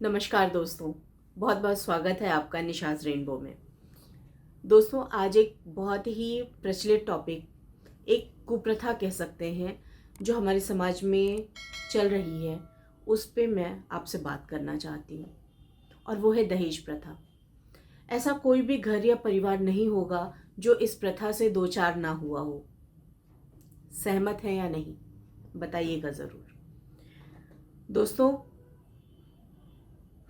नमस्कार दोस्तों, बहुत बहुत स्वागत है आपका निशाज़ रेनबो में। दोस्तों, आज एक बहुत ही प्रचलित टॉपिक, एक कुप्रथा कह सकते हैं, जो हमारे समाज में चल रही है, उस पे मैं आपसे बात करना चाहती हूँ और वो है दहेज प्रथा। ऐसा कोई भी घर या परिवार नहीं होगा जो इस प्रथा से दो चार ना हुआ हो। सहमत हैं या नहीं, बताइएगा ज़रूर। दोस्तों,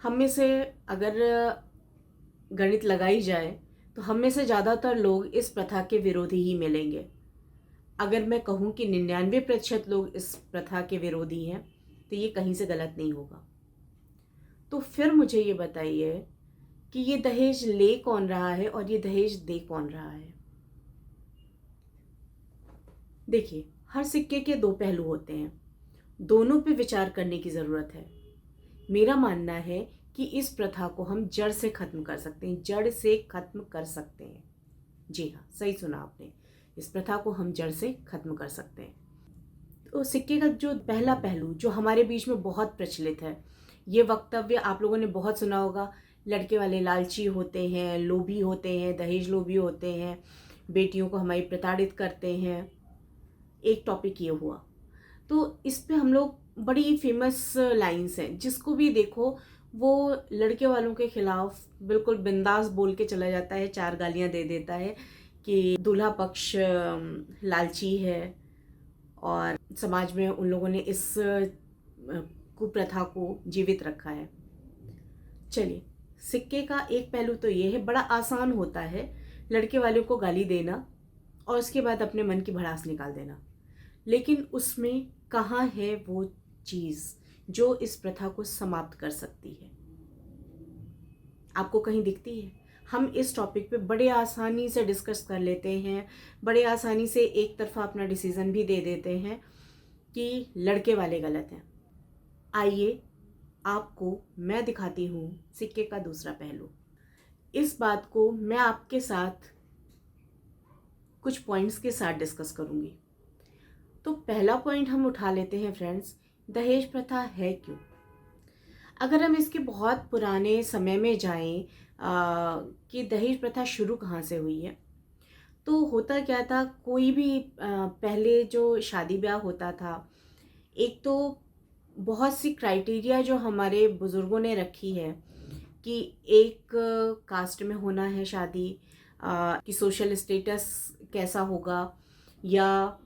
हम में से अगर गणित लगाई जाए तो हम में से ज़्यादातर लोग इस प्रथा के विरोधी ही मिलेंगे। अगर मैं कहूँ कि 99% लोग इस प्रथा के विरोधी हैं तो ये कहीं से गलत नहीं होगा। तो फिर मुझे ये बताइए कि ये दहेज ले कौन रहा है और ये दहेज दे कौन रहा है। देखिए, हर सिक्के के दो पहलू होते हैं, दोनों पे विचार करने की ज़रूरत है। मेरा मानना है कि इस प्रथा को हम जड़ से ख़त्म कर सकते हैं, जड़ से ख़त्म कर सकते हैं। जी हाँ, सही सुना आपने, इस प्रथा को हम जड़ से ख़त्म कर सकते हैं। तो सिक्के का जो पहला पहलू जो हमारे बीच में बहुत प्रचलित है, ये वक्तव्य आप लोगों ने बहुत सुना होगा, लड़के वाले लालची होते हैं, लोभी होते हैं, दहेज लोभी होते हैं, बेटियों को हमारी प्रताड़ित करते हैं। एक टॉपिक ये हुआ। तो इस पे हम लोग बड़ी फेमस लाइन्स हैं, जिसको भी देखो वो लड़के वालों के खिलाफ बिल्कुल बिंदास बोल के चला जाता है, चार गालियां दे देता है कि दूल्हा पक्ष लालची है और समाज में उन लोगों ने इस कुप्रथा को जीवित रखा है। चलिए, सिक्के का एक पहलू तो ये है, बड़ा आसान होता है लड़के वालों को गाली देना और उसके बाद अपने मन की भड़ास निकाल देना, लेकिन उसमें कहाँ है वो चीज़ जो इस प्रथा को समाप्त कर सकती है? आपको कहीं दिखती है? हम इस टॉपिक पे बड़े आसानी से डिस्कस कर लेते हैं, बड़े आसानी से एक तरफा अपना डिसीज़न भी दे देते हैं कि लड़के वाले गलत हैं। आइए, आपको मैं दिखाती हूँ सिक्के का दूसरा पहलू। इस बात को मैं आपके साथ कुछ पॉइंट्स के साथ डिस्कस करूँगी। तो पहला पॉइंट हम उठा लेते हैं फ्रेंड्स, दहेज प्रथा है क्यों? अगर हम इसके बहुत पुराने समय में जाएं कि दहेज प्रथा शुरू कहाँ से हुई है, तो होता क्या था, कोई भी पहले जो शादी ब्याह होता था, एक तो बहुत सी क्राइटेरिया जो हमारे बुज़ुर्गों ने रखी है कि एक कास्ट में होना है शादी, कि सोशल स्टेटस कैसा होगा या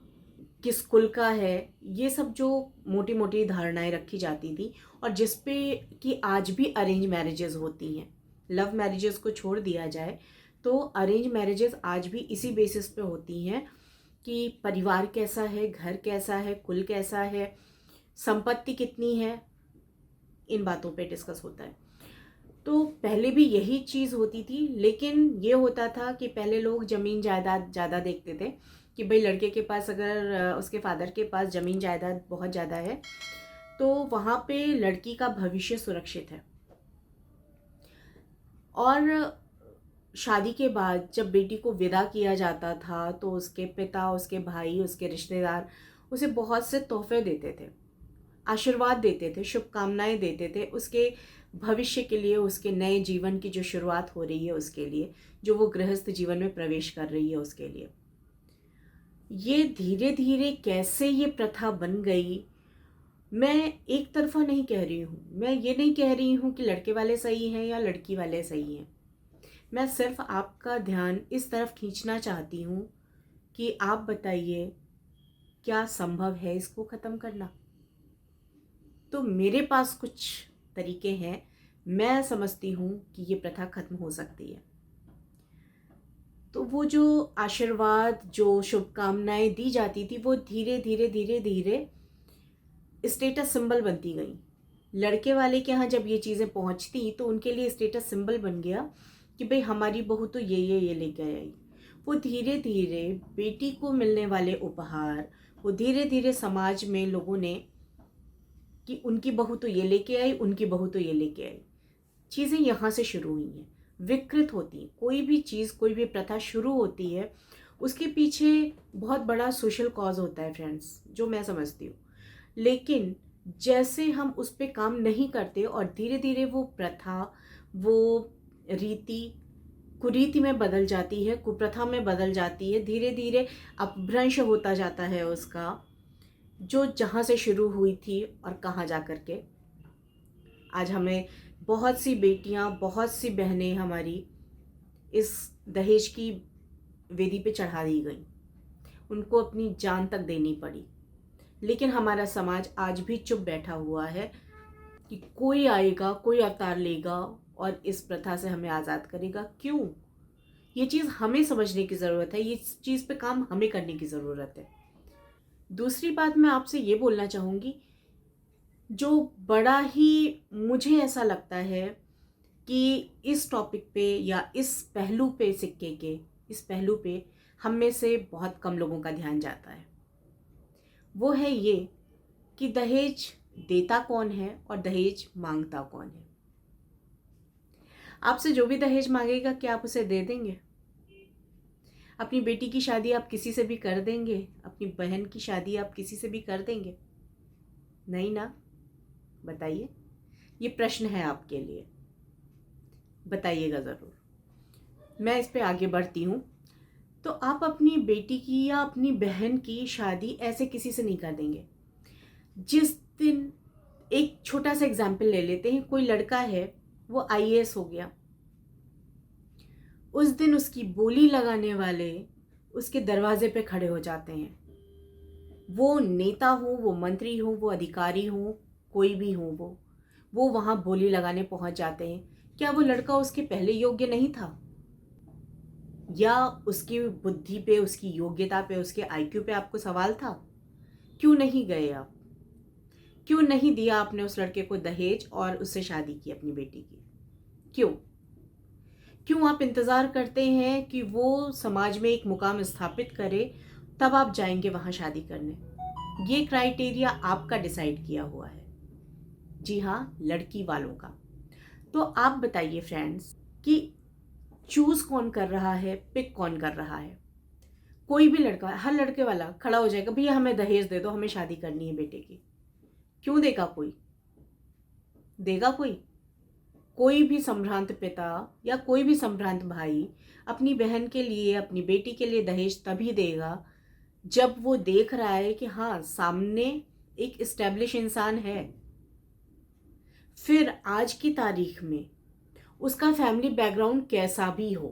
किस कुल का है, ये सब जो मोटी मोटी धारणाएं रखी जाती थी और जिस पे कि आज भी अरेंज मैरिजेस होती हैं। लव मैरिजेस को छोड़ दिया जाए तो अरेंज मैरिजेस आज भी इसी बेसिस पे होती हैं कि परिवार कैसा है, घर कैसा है, कुल कैसा है, संपत्ति कितनी है, इन बातों पे डिस्कस होता है। तो पहले भी यही चीज़ होती थी, लेकिन ये होता था कि पहले लोग ज़मीन जायदाद ज़्यादा देखते थे कि भाई लड़के के पास अगर उसके फादर के पास ज़मीन जायदाद बहुत ज़्यादा है तो वहाँ पे लड़की का भविष्य सुरक्षित है। और शादी के बाद जब बेटी को विदा किया जाता था तो उसके पिता, उसके भाई, उसके रिश्तेदार उसे बहुत से तोहफे देते थे, आशीर्वाद देते थे, शुभकामनाएं देते थे उसके भविष्य के लिए, उसके नए जीवन की जो शुरुआत हो रही है उसके लिए, जो वो गृहस्थ जीवन में प्रवेश कर रही है उसके लिए। ये धीरे धीरे कैसे ये प्रथा बन गई, मैं एक तरफा नहीं कह रही हूँ। मैं ये नहीं कह रही हूँ कि लड़के वाले सही हैं या लड़की वाले सही हैं। मैं सिर्फ आपका ध्यान इस तरफ खींचना चाहती हूँ कि आप बताइए, क्या संभव है इसको ख़त्म करना? तो मेरे पास कुछ तरीके हैं, मैं समझती हूँ कि ये प्रथा खत्म हो सकती है। तो वो जो आशीर्वाद, जो शुभकामनाएं दी जाती थी, वो धीरे धीरे धीरे धीरे स्टेटस सिंबल बनती गई। लड़के वाले के यहाँ जब ये चीज़ें पहुँचती तो उनके लिए स्टेटस सिंबल बन गया कि भाई हमारी बहू तो ये लेके आई। वो धीरे धीरे बेटी को मिलने वाले उपहार, वो धीरे धीरे समाज में लोगों ने कि उनकी बहू तो ये लेके आई, उनकी बहू तो ये लेके आई, चीज़ें यहाँ से शुरू हुई हैं, विकृत होती हैं। कोई भी चीज़, कोई भी प्रथा शुरू होती है, उसके पीछे बहुत बड़ा सोशल कॉज होता है फ्रेंड्स, जो मैं समझती हूँ। लेकिन जैसे हम उस पे काम नहीं करते और धीरे धीरे वो प्रथा, वो रीति कुरीति में बदल जाती है, कुप्रथा में बदल जाती है, धीरे धीरे अपभ्रंश होता जाता है उसका, जो जहाँ से शुरू हुई थी और कहाँ जा कर के आज हमें बहुत सी बेटियाँ, बहुत सी बहनें हमारी इस दहेज की वेदी पे चढ़ा दी गई, उनको अपनी जान तक देनी पड़ी। लेकिन हमारा समाज आज भी चुप बैठा हुआ है कि कोई आएगा, कोई अवतार लेगा और इस प्रथा से हमें आज़ाद करेगा। क्यों? ये चीज़ हमें समझने की ज़रूरत है, ये चीज़ पे काम हमें करने की ज़रूरत है। दूसरी बात मैं आपसे ये बोलना चाहूँगी, जो बड़ा ही मुझे ऐसा लगता है कि इस टॉपिक पे या इस पहलू पे, सिक्के के इस पहलू पे हम में से बहुत कम लोगों का ध्यान जाता है, वो है ये कि दहेज देता कौन है और दहेज मांगता कौन है। आपसे जो भी दहेज मांगेगा, क्या आप उसे दे देंगे? अपनी बेटी की शादी आप किसी से भी कर देंगे? अपनी बहन की शादी आप किसी से भी कर देंगे? नहीं ना? बताइए, ये प्रश्न है आपके लिए, बताइएगा ज़रूर। मैं इस पे आगे बढ़ती हूँ। तो आप अपनी बेटी की या अपनी बहन की शादी ऐसे किसी से नहीं कर देंगे। जिस दिन, एक छोटा सा एग्जाम्पल ले लेते हैं, कोई लड़का है, वो आईएएस हो गया, उस दिन उसकी बोली लगाने वाले उसके दरवाजे पे खड़े हो जाते हैं। वो नेता हो, वो मंत्री हो, वो अधिकारी हो, कोई भी हो, वो वहाँ बोली लगाने पहुँच जाते हैं। क्या वो लड़का उसके पहले योग्य नहीं था? या उसकी बुद्धि पे, उसकी योग्यता पे, उसके आईक्यू पे आपको सवाल था? क्यों नहीं गए आप? क्यों नहीं दिया आपने उस लड़के को दहेज और उससे शादी की अपनी बेटी की? क्यों? क्यों आप इंतज़ार करते हैं कि वो समाज में एक मुकाम स्थापित करे, तब आप जाएंगे वहाँ शादी करने? ये क्राइटेरिया आपका डिसाइड किया हुआ है। जी हाँ, लड़की वालों का। तो आप बताइए फ्रेंड्स कि चूज़ कौन कर रहा है, पिक कौन कर रहा है? कोई भी लड़का, हर लड़के वाला खड़ा हो जाएगा, भैया हमें दहेज दे दो, हमें शादी करनी है बेटे की। क्यों देगा कोई? देगा कोई? कोई भी संभ्रांत पिता या कोई भी संभ्रांत भाई अपनी बहन के लिए, अपनी बेटी के लिए दहेज तभी देगा जब वो देख रहा है कि हाँ, सामने एक इस्टेब्लिश इंसान है। फिर आज की तारीख में उसका फैमिली बैकग्राउंड कैसा भी हो,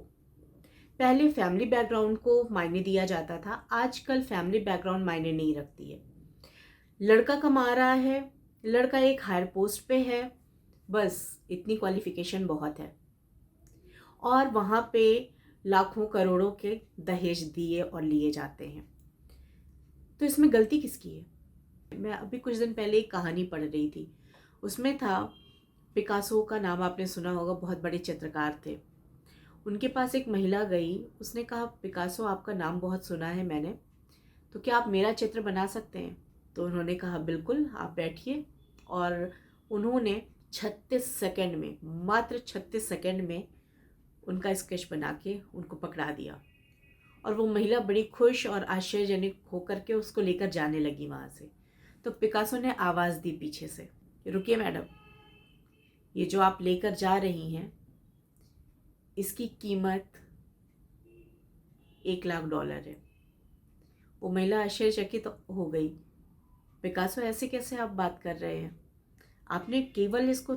पहले फैमिली बैकग्राउंड को मायने दिया जाता था, आजकल फैमिली बैकग्राउंड मायने नहीं रखती है। लड़का कमा रहा है, लड़का एक हायर पोस्ट पे है, बस इतनी क्वालिफिकेशन बहुत है, और वहाँ पे लाखों करोड़ों के दहेज दिए और लिए जाते हैं। तो इसमें गलती किसकी है? मैं अभी कुछ दिन पहले एक कहानी पढ़ रही थी, उसमें था, पिकासो का नाम आपने सुना होगा, बहुत बड़े चित्रकार थे। उनके पास एक महिला गई, उसने कहा, पिकासो आपका नाम बहुत सुना है मैंने, तो क्या आप मेरा चित्र बना सकते हैं? तो उन्होंने कहा बिल्कुल, आप बैठिए। और उन्होंने 36 सेकंड में, मात्र 36 सेकंड में उनका स्केच बना के उनको पकड़ा दिया। और वो महिला बड़ी खुश और आश्चर्यजनक होकर के उसको लेकर जाने लगी वहाँ से। तो पिकासो ने आवाज़ दी पीछे से, रुकिए मैडम, ये जो आप लेकर जा रही हैं इसकी कीमत $1,00,000 है। वो महिला आश्चर्यचकित हो गई, पिकासो ऐसे कैसे आप बात कर रहे हैं? आपने केवल इसको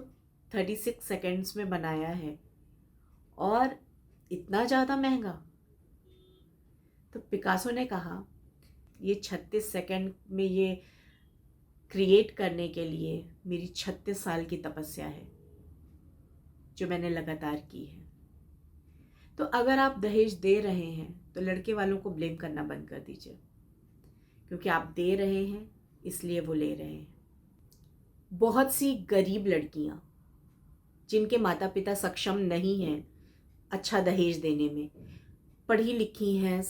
36 सेकेंड्स में बनाया है और इतना ज़्यादा महंगा? तो पिकासो ने कहा, ये 36 सेकंड में ये क्रिएट करने के लिए मेरी 36 साल की तपस्या है जो मैंने लगातार की है। तो अगर आप दहेज दे रहे हैं तो लड़के वालों को ब्लेम करना बंद कर दीजिए, क्योंकि आप दे रहे हैं इसलिए वो ले रहे हैं। बहुत सी गरीब लड़कियां जिनके माता पिता सक्षम नहीं हैं अच्छा दहेज देने में, पढ़ी लिखी हैं,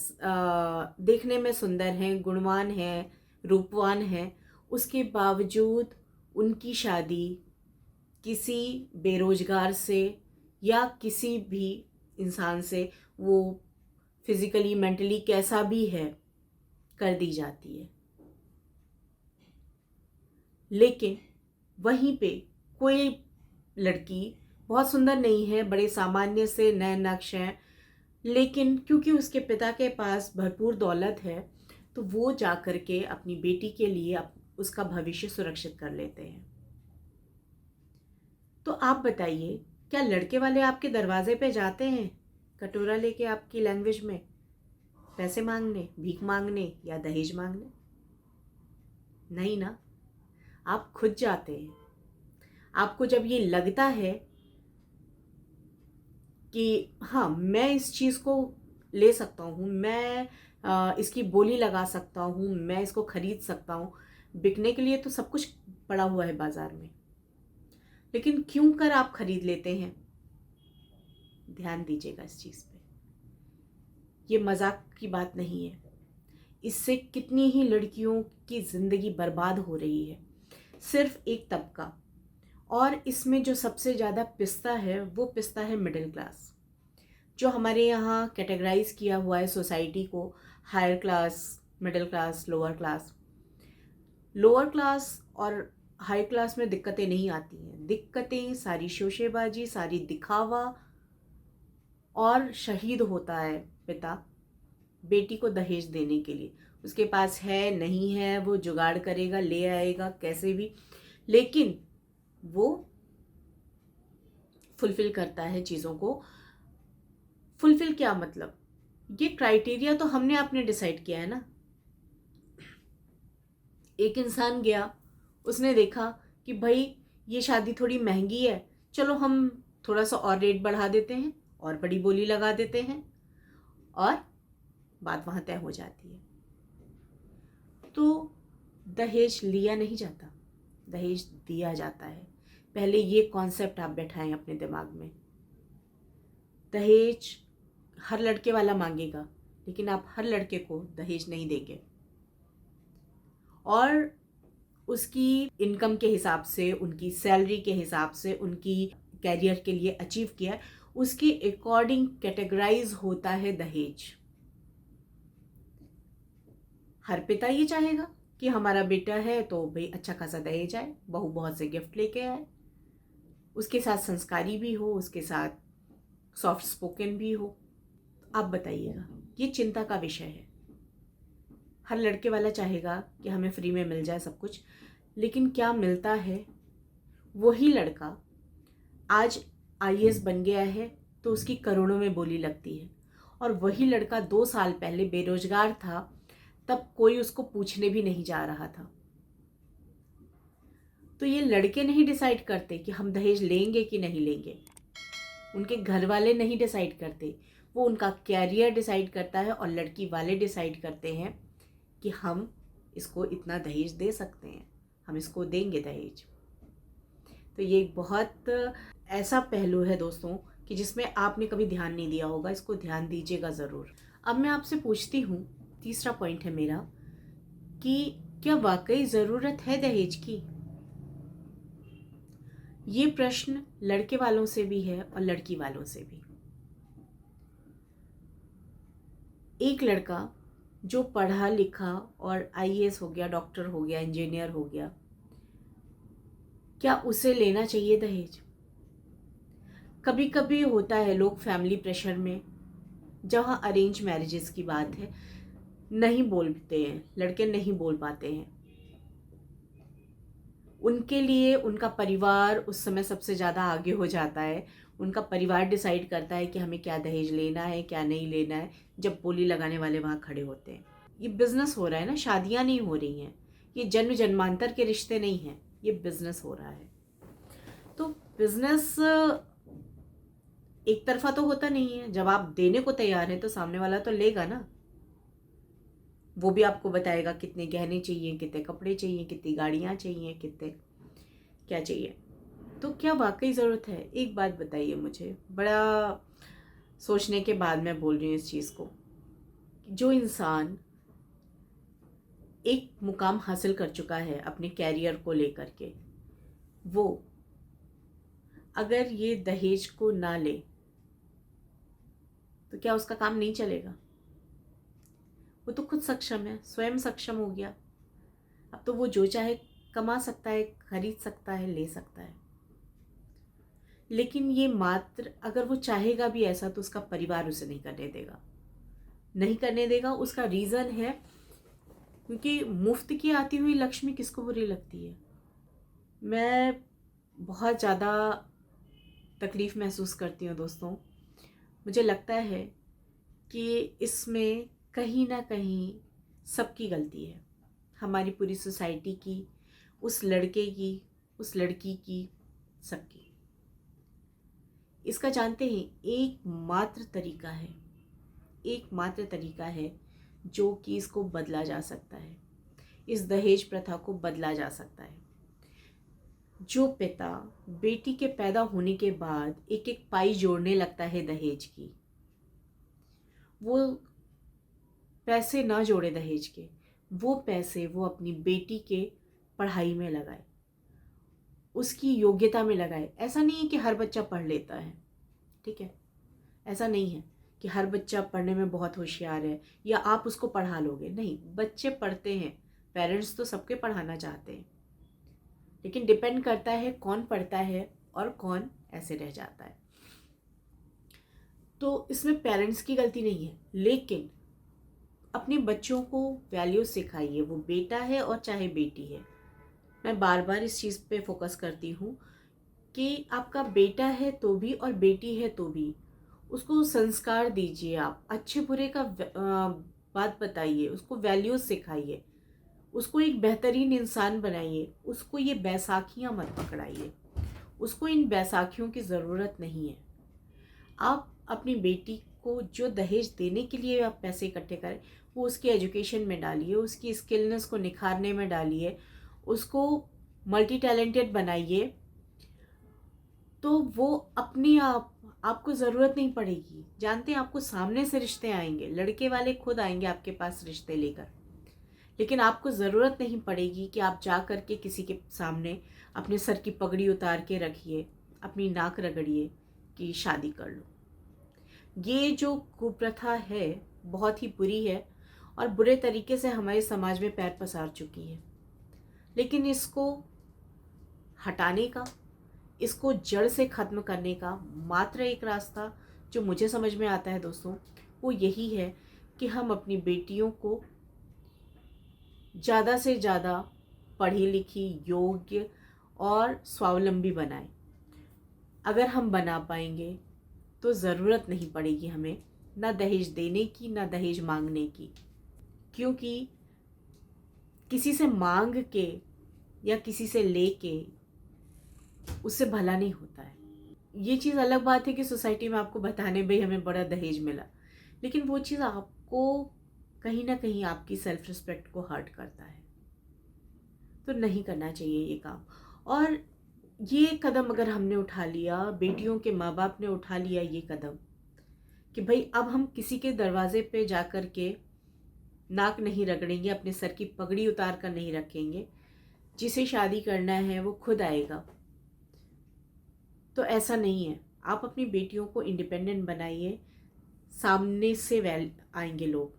देखने में सुंदर हैं, गुणवान हैं, रूपवान हैं, उसके बावजूद उनकी शादी किसी बेरोजगार से या किसी भी इंसान से, वो फिजिकली मेंटली कैसा भी है, कर दी जाती है। लेकिन वहीं पे कोई लड़की बहुत सुंदर नहीं है, बड़े सामान्य से नैन नक्श हैं, लेकिन क्योंकि उसके पिता के पास भरपूर दौलत है तो वो जा कर के अपनी बेटी के लिए उसका भविष्य सुरक्षित कर लेते हैं। तो आप बताइए, क्या लड़के वाले आपके दरवाजे पे जाते हैं कटोरा लेके आपकी लैंग्वेज में पैसे मांगने, भीख मांगने या दहेज मांगने? नहीं ना, आप खुद जाते हैं। आपको जब ये लगता है कि हाँ, मैं इस चीज़ को ले सकता हूँ, मैं इसकी बोली लगा सकता हूँ, मैं इसको खरीद सकता हूँ, बिकने के लिए तो सब कुछ पड़ा हुआ है बाजार में, लेकिन क्यों कर आप खरीद लेते हैं? ध्यान दीजिएगा इस चीज़ पे। ये मजाक की बात नहीं है। इससे कितनी ही लड़कियों की ज़िंदगी बर्बाद हो रही है, सिर्फ एक तबका। और इसमें जो सबसे ज़्यादा पिसता है वो पिसता है मिडिल क्लास, जो हमारे यहाँ कैटेगराइज किया हुआ है सोसाइटी को higher class, middle class, lower class. Lower class और हाई क्लास में दिक्कतें नहीं आती हैं। दिक्कतें सारी शोशेबाजी, सारी दिखावा, और शहीद होता है पिता बेटी को दहेज देने के लिए। उसके पास है नहीं है, वो जुगाड़ करेगा, ले आएगा कैसे भी, लेकिन वो फुलफिल करता है चीज़ों को। फुलफिल क्या मतलब? ये क्राइटेरिया तो हमने आपने डिसाइड किया है ना। एक इंसान गया, उसने देखा कि भाई ये शादी थोड़ी महंगी है, चलो हम थोड़ा सा और रेट बढ़ा देते हैं और बड़ी बोली लगा देते हैं, और बात वहाँ तय हो जाती है। तो दहेज लिया नहीं जाता, दहेज दिया जाता है। पहले ये कॉन्सेप्ट आप बैठाएं अपने दिमाग में। दहेज हर लड़के वाला मांगेगा, लेकिन आप हर लड़के को दहेज नहीं देंगे। और उसकी इनकम के हिसाब से, उनकी सैलरी के हिसाब से, उनकी कैरियर के लिए अचीव किया है, उसके अकॉर्डिंग कैटेगराइज होता है दहेज। हर पिता ये चाहेगा कि हमारा बेटा है तो भाई अच्छा खासा दहेज आए, बहू बहुत से गिफ्ट लेके आए, उसके साथ संस्कारी भी हो, उसके साथ सॉफ्ट स्पोकन भी हो। आप बताइएगा, ये चिंता का विषय है। हर लड़के वाला चाहेगा कि हमें फ्री में मिल जाए सब कुछ, लेकिन क्या मिलता है? वही लड़का आज आईएएस बन गया है तो उसकी करोड़ों में बोली लगती है, और वही लड़का 2 साल पहले बेरोजगार था, तब कोई उसको पूछने भी नहीं जा रहा था। तो ये लड़के नहीं डिसाइड करते कि हम दहेज लेंगे कि नहीं लेंगे, उनके घर वाले नहीं डिसाइड करते, वो उनका कैरियर डिसाइड करता है, और लड़की वाले डिसाइड करते हैं कि हम इसको इतना दहेज दे सकते हैं, हम इसको देंगे दहेज। तो ये एक बहुत ऐसा पहलू है दोस्तों कि जिसमें आपने कभी ध्यान नहीं दिया होगा, इसको ध्यान दीजिएगा ज़रूर। अब मैं आपसे पूछती हूँ, तीसरा पॉइंट है मेरा, कि क्या वाकई ज़रूरत है दहेज की? ये प्रश्न लड़के वालों से भी है और लड़की वालों से भी। एक लड़का जो पढ़ा लिखा और आईएएस हो गया, डॉक्टर हो गया, इंजीनियर हो गया, क्या उसे लेना चाहिए दहेज? कभी कभी होता है लोग फैमिली प्रेशर में, जहाँ अरेंज मैरिजेस की बात है, नहीं बोलते हैं, लड़के नहीं बोल पाते हैं। उनके लिए उनका परिवार उस समय सबसे ज़्यादा आगे हो जाता है। उनका परिवार डिसाइड करता है कि हमें क्या दहेज लेना है, क्या नहीं लेना है, जब बोली लगाने वाले वहाँ खड़े होते हैं। ये बिजनेस हो रहा है ना, शादियाँ नहीं हो रही हैं, ये जन्म जन्मांतर के रिश्ते नहीं हैं, ये बिजनेस हो रहा है। तो बिजनेस एक तरफा तो होता नहीं है। जब आप देने को तैयार हैं तो सामने वाला तो लेगा ना। वो भी आपको बताएगा कितने गहने चाहिए, कितने कपड़े चाहिए, कितनी गाड़ियाँ चाहिए, कितने क्या चाहिए। तो क्या वाकई ज़रूरत है? एक बात बताइए मुझे, बड़ा सोचने के बाद मैं बोल रही हूँ इस चीज़ को। जो इंसान एक मुकाम हासिल कर चुका है अपने कैरियर को लेकर के, वो अगर ये दहेज को ना ले तो क्या उसका काम नहीं चलेगा? वो तो खुद सक्षम है, स्वयं सक्षम हो गया। अब तो वो जो चाहे कमा सकता है, खरीद सकता है, ले सकता है। लेकिन ये मात्र अगर वो चाहेगा भी ऐसा तो उसका परिवार उसे नहीं करने देगा, नहीं करने देगा। उसका रीज़न है क्योंकि मुफ्त की आती हुई लक्ष्मी किसको बुरी लगती है। मैं बहुत ज़्यादा तकलीफ़ महसूस करती हूँ दोस्तों। मुझे लगता है कि इसमें कहीं ना कहीं सबकी गलती है, हमारी पूरी सोसाइटी की, उस लड़के की, उस लड़की की, सबकी। इसका जानते हैं, एकमात्र तरीका है, एकमात्र तरीका है जो कि इसको बदला जा सकता है, इस दहेज प्रथा को बदला जा सकता है। जो पिता बेटी के पैदा होने के बाद एक एक पाई जोड़ने लगता है दहेज की, वो पैसे ना जोड़े दहेज के, वो पैसे वो अपनी बेटी के पढ़ाई में लगाए, उसकी योग्यता में लगाए। ऐसा नहीं है कि हर बच्चा पढ़ लेता है, ठीक है, ऐसा नहीं है कि हर बच्चा पढ़ने में बहुत होशियार है या आप उसको पढ़ा लोगे, नहीं, बच्चे पढ़ते हैं, पेरेंट्स तो सबके पढ़ाना चाहते हैं, लेकिन डिपेंड करता है कौन पढ़ता है और कौन ऐसे रह जाता है। तो इसमें पेरेंट्स की गलती नहीं है, लेकिन अपने बच्चों को वैल्यू सिखाइए, वो बेटा है और चाहे बेटी है। मैं बार बार इस चीज़ पे फोकस करती हूँ कि आपका बेटा है तो भी और बेटी है तो भी उसको संस्कार दीजिए, आप अच्छे बुरे का बात बताइए, उसको वैल्यूज सिखाइए, उसको एक बेहतरीन इंसान बनाइए। उसको ये बैसाखियाँ मत पकड़ाइए, उसको इन बैसाखियों की ज़रूरत नहीं है। आप अपनी बेटी को जो दहेज देने के लिए आप पैसे इकट्ठे करें, वो उसकी एजुकेशन में डालिए, उसकी स्किलनेस को निखारने में डालिए, उसको मल्टी टैलेंटेड बनाइए, तो वो अपने आप, आपको ज़रूरत नहीं पड़ेगी। जानते हैं, आपको सामने से रिश्ते आएंगे, लड़के वाले खुद आएंगे आपके पास रिश्ते लेकर, लेकिन आपको ज़रूरत नहीं पड़ेगी कि आप जा कर के किसी के सामने अपने सर की पगड़ी उतार के रखिए, अपनी नाक रगड़िए कि शादी कर लो। ये जो कुप्रथा है बहुत ही बुरी है और बुरे तरीके से हमारे समाज में पैर पसार चुकी है। लेकिन इसको हटाने का, इसको जड़ से ख़त्म करने का मात्र एक रास्ता जो मुझे समझ में आता है दोस्तों, वो यही है कि हम अपनी बेटियों को ज़्यादा से ज़्यादा पढ़ी लिखी, योग्य और स्वावलंबी बनाएं। अगर हम बना पाएंगे तो ज़रूरत नहीं पड़ेगी हमें ना दहेज देने की ना दहेज मांगने की, क्योंकि किसी से मांग के या किसी से लेके उससे भला नहीं होता है। ये चीज़ अलग बात है कि सोसाइटी में आपको बताने भाई हमें बड़ा दहेज मिला, लेकिन वो चीज़ आपको कहीं ना कहीं आपकी सेल्फ रिस्पेक्ट को हर्ट करता है, तो नहीं करना चाहिए ये काम। और ये कदम अगर हमने उठा लिया, बेटियों के माँ बाप ने उठा लिया ये कदम कि भाई अब हम किसी के दरवाजे पे जा कर के नाक नहीं रगड़ेंगे, अपने सर की पगड़ी उतार कर नहीं रखेंगे, जिसे शादी करना है वो खुद आएगा, तो ऐसा नहीं है। आप अपनी बेटियों को इंडिपेंडेंट बनाइए, सामने से आएंगे लोग,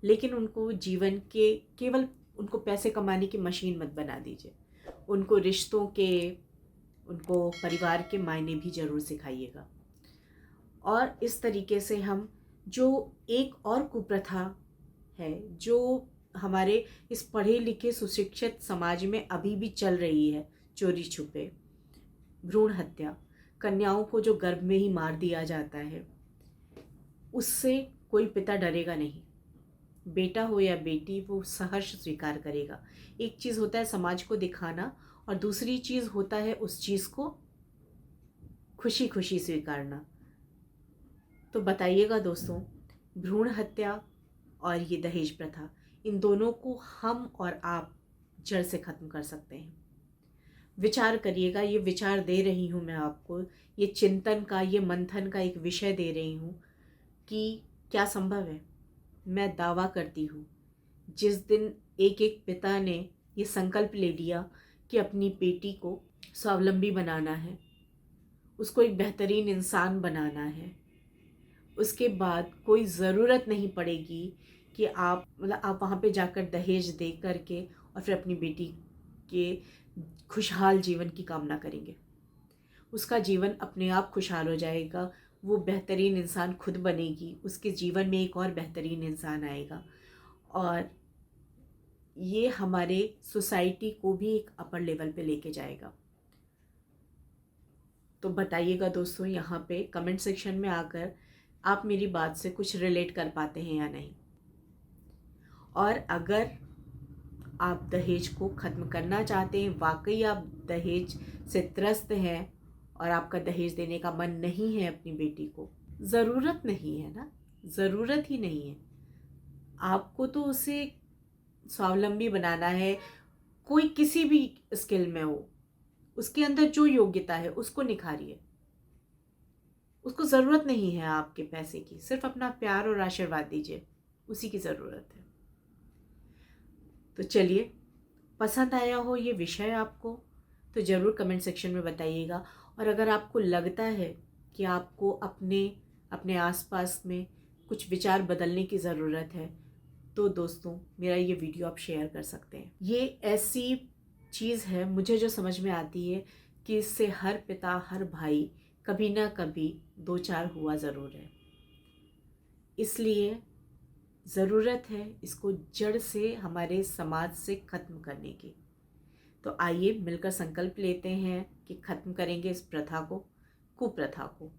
लेकिन उनको जीवन के केवल उनको पैसे कमाने की मशीन मत बना दीजिए। उनको रिश्तों के, उनको परिवार के मायने भी ज़रूर सिखाइएगा। और इस तरीके से हम जो एक और कुप्रथा है जो हमारे इस पढ़े लिखे सुशिक्षित समाज में अभी भी चल रही है, चोरी छुपे, भ्रूण हत्या, कन्याओं को जो गर्भ में ही मार दिया जाता है, उससे कोई पिता डरेगा नहीं। बेटा हो या बेटी, वो सहर्ष स्वीकार करेगा। एक चीज़ होता है समाज को दिखाना और दूसरी चीज़ होता है उस चीज़ को खुशी खुशी स्वीकारना। तो बताइएगा दोस्तों, भ्रूण हत्या और ये दहेज प्रथा, इन दोनों को हम और आप जड़ से ख़त्म कर सकते हैं। विचार करिएगा, ये विचार दे रही हूँ मैं आपको, ये चिंतन का, ये मंथन का एक विषय दे रही हूँ कि क्या संभव है। मैं दावा करती हूँ, जिस दिन एक एक पिता ने ये संकल्प ले लिया कि अपनी बेटी को स्वावलंबी बनाना है, उसको एक बेहतरीन इंसान बनाना है, उसके बाद कोई ज़रूरत नहीं पड़ेगी कि आप वहाँ पे जाकर दहेज दे करके और फिर अपनी बेटी के खुशहाल जीवन की कामना करेंगे। उसका जीवन अपने आप खुशहाल हो जाएगा, वो बेहतरीन इंसान खुद बनेगी, उसके जीवन में एक और बेहतरीन इंसान आएगा और ये हमारे सोसाइटी को भी एक अपर लेवल पे लेके जाएगा। तो बताइएगा दोस्तों यहाँ पे कमेंट सेक्शन में आकर आप मेरी बात से कुछ रिलेट कर पाते हैं या नहीं। और अगर आप दहेज को ख़त्म करना चाहते हैं, वाकई आप दहेज से त्रस्त हैं और आपका दहेज देने का मन नहीं है अपनी बेटी को, ज़रूरत नहीं है ना, ज़रूरत ही नहीं है, आपको तो उसे स्वावलंबी बनाना है, कोई किसी भी स्किल में हो, उसके अंदर जो योग्यता है उसको निखारिए। उसको ज़रूरत नहीं है आपके पैसे की, सिर्फ अपना प्यार और आशीर्वाद दीजिए, उसी की ज़रूरत है। तो चलिए, पसंद आया हो ये विषय आपको तो ज़रूर कमेंट सेक्शन में बताइएगा। और अगर आपको लगता है कि आपको अपने आसपास में कुछ विचार बदलने की ज़रूरत है तो दोस्तों मेरा ये वीडियो आप शेयर कर सकते हैं। ये ऐसी चीज़ है मुझे जो समझ में आती है कि इससे हर पिता हर भाई कभी ना कभी दो चार हुआ ज़रूर है, इसलिए ज़रूरत है इसको जड़ से हमारे समाज से ख़त्म करने की। तो आइए मिलकर संकल्प लेते हैं कि ख़त्म करेंगे इस प्रथा को, कुप्रथा को।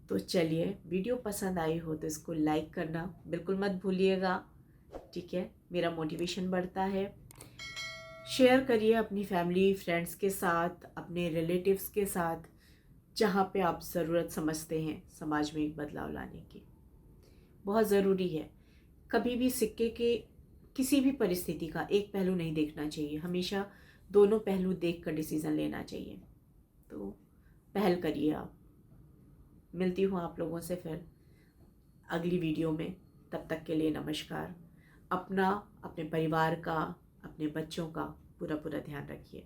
तो चलिए, वीडियो पसंद आई हो तो इसको लाइक करना बिल्कुल मत भूलिएगा, ठीक है, मेरा मोटिवेशन बढ़ता है। शेयर करिए अपनी फैमिली फ्रेंड्स के साथ, अपने रिलेटिव्स के साथ, जहाँ पे आप ज़रूरत समझते हैं समाज में एक बदलाव लाने की। बहुत ज़रूरी है, कभी भी सिक्के के किसी भी परिस्थिति का एक पहलू नहीं देखना चाहिए, हमेशा दोनों पहलू देख कर डिसीज़न लेना चाहिए। तो पहल करिए आप। मिलती हूँ आप लोगों से फिर अगली वीडियो में, तब तक के लिए नमस्कार। अपना, अपने परिवार का, अपने बच्चों का पूरा ध्यान रखिए।